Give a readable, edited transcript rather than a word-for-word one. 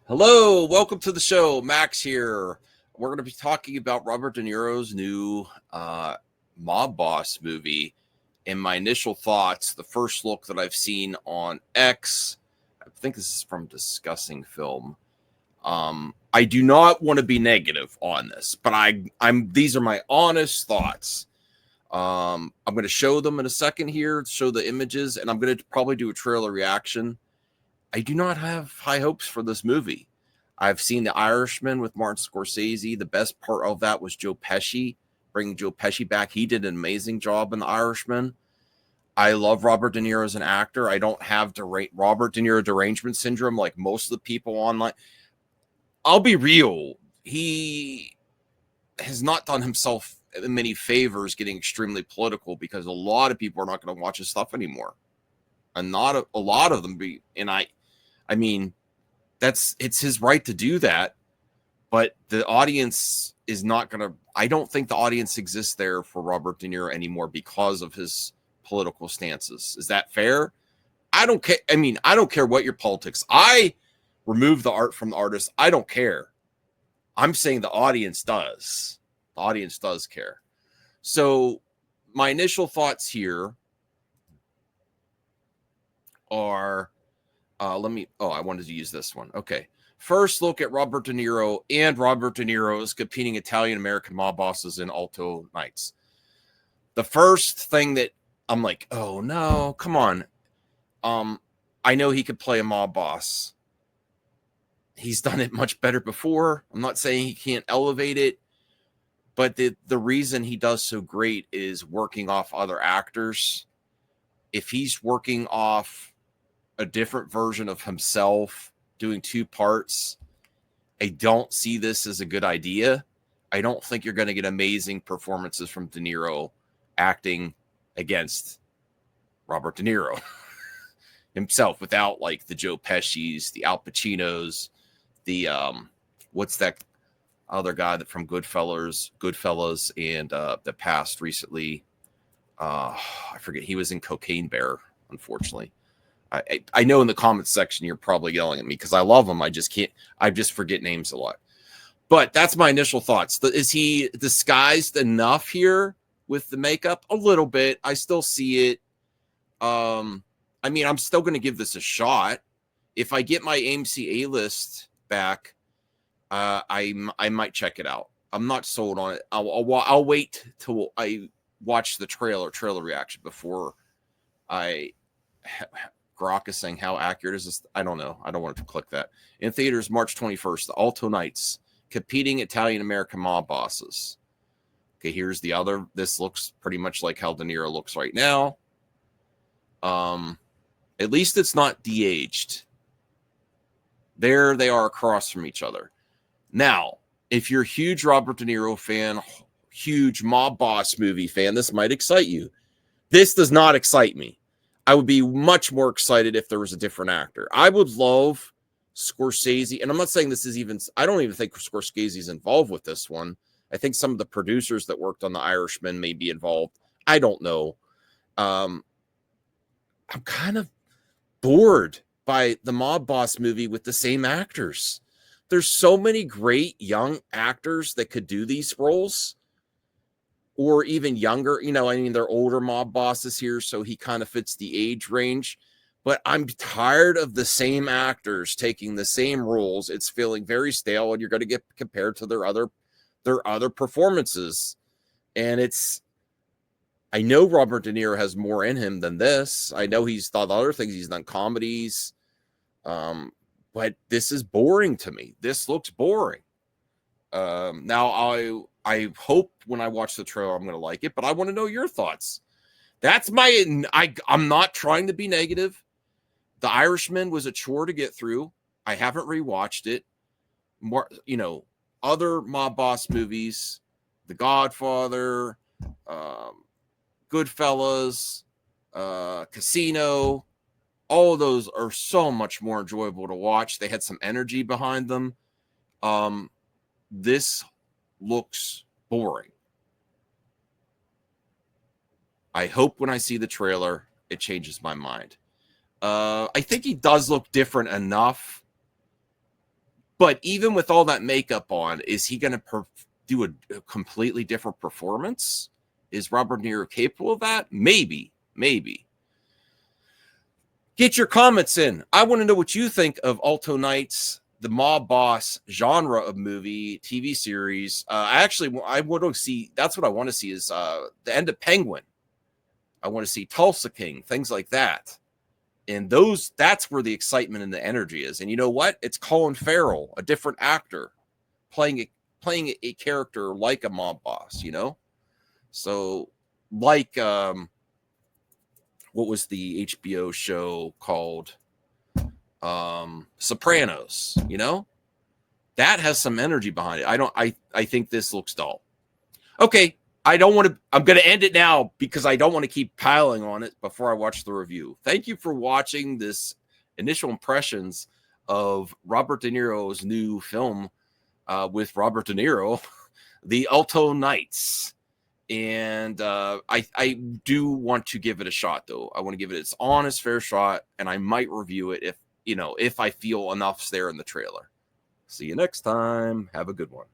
Hello, welcome to the show. Max here. We're going to be talking about Robert De Niro's new mob boss movie. And my initial thoughts, the first look that I've seen on X, I think this is from Discussing Film. I do not want to be negative on this, but I'm these are my honest thoughts. I'm going to show them in a second here, show the images, and I'm going to probably do a trailer reaction. I do not have high hopes for this movie. I've seen The Irishman with Martin Scorsese. The best part of that was Joe Pesci, bringing Joe Pesci back. He did an amazing job in The Irishman. I love Robert De Niro as an actor. I don't have Robert De Niro derangement syndrome like most of the people online. I'll be real. He has not done himself many favors getting extremely political because a lot of people are not going to watch his stuff anymore. And not a lot of them be. And I mean, it's his right to do that, but the audience is not going to. I don't think the audience exists there for Robert De Niro anymore because of his political stances. Is that fair? I don't care. I mean, I don't care what your politics. I remove the art from the artist. I don't care. I'm saying the audience does. The audience does care. So my initial thoughts here are I wanted to use this one. Okay. First look at Robert De Niro and Robert De Niro's competing Italian-American mob bosses in Alto Nights. The first thing that I'm like, oh no, come on. I know he could play a mob boss. He's done it much better before. I'm not saying he can't elevate it, but the reason he does so great is working off other actors. If he's working off a different version of himself doing two parts, I don't see this as a good idea. I don't think you're going to get amazing performances from De Niro acting against Robert De Niro himself without like the Joe Pesci's, the Al Pacinos, the what's that other guy that from Goodfellas and the past recently. I forget, he was in Cocaine Bear, unfortunately. I know in the comments section you're probably yelling at me because I love him. I just forget names a lot. But that's my initial thoughts. Is he disguised enough here with the makeup? A little bit. I still see it. I mean, I'm still going to give this a shot. If I get my AMC A-list back, I might check it out. I'm not sold on it. I'll wait till I watch the trailer reaction before I Grok is saying, how accurate is this? I don't know. I don't want to click that. In theaters, March 21st, the Alto Nights, competing Italian-American mob bosses. Okay, here's the other. This looks pretty much like how De Niro looks right now. At least it's not de-aged. There they are across from each other. Now, if you're a huge Robert De Niro fan, huge mob boss movie fan, this might excite you. This does not excite me. I would be much more excited if there was a different actor. I would love Scorsese, and I'm not saying this is even, I don't even think Scorsese's involved with this one. I think some of the producers that worked on The Irishman may be involved. I don't know. I'm kind of bored by the mob boss movie with the same actors. There's so many great young actors that could do these roles. Or even younger, I mean, they're older mob bosses here, so he kind of fits the age range. But I'm tired of the same actors taking the same roles. It's feeling very stale, and you're going to get compared to their other performances. And I know Robert De Niro has more in him than this. I know he's done other things. He's done comedies. But this is boring to me. This looks boring. Now I hope when I watch the trailer I'm going to like it, but I want to know your thoughts. That's I'm not trying to be negative. The Irishman was a chore to get through. I haven't rewatched it. More, other mob boss movies, The Godfather, Goodfellas, Casino, all of those are so much more enjoyable to watch. They had some energy behind them. This looks boring. I hope when I see the trailer, it changes my mind. I think he does look different enough But even with all that makeup on, is he going to do a completely different performance? Is Robert De Niro capable of that? Maybe. Get your comments in. I want to know what you think of Alto Nights, the mob boss genre of movie, TV series. I want to see, that's what I want to see is the end of Penguin. I want to see Tulsa King, things like that. And that's where the excitement and the energy is. And you know what? It's Colin Farrell, a different actor, playing a character like a mob boss, you know? So like what was the HBO show called? Sopranos, you know? That has some energy behind it. I think this looks dull. Okay, I'm going to end it now because I don't want to keep piling on it before I watch the review. Thank you for watching this initial impressions of Robert De Niro's new film with Robert De Niro, The Alto Nights. And I do want to give it a shot, though. I want to give it its honest, fair shot, and I might review it if I feel enough's there in the trailer. See you next time. Have a good one.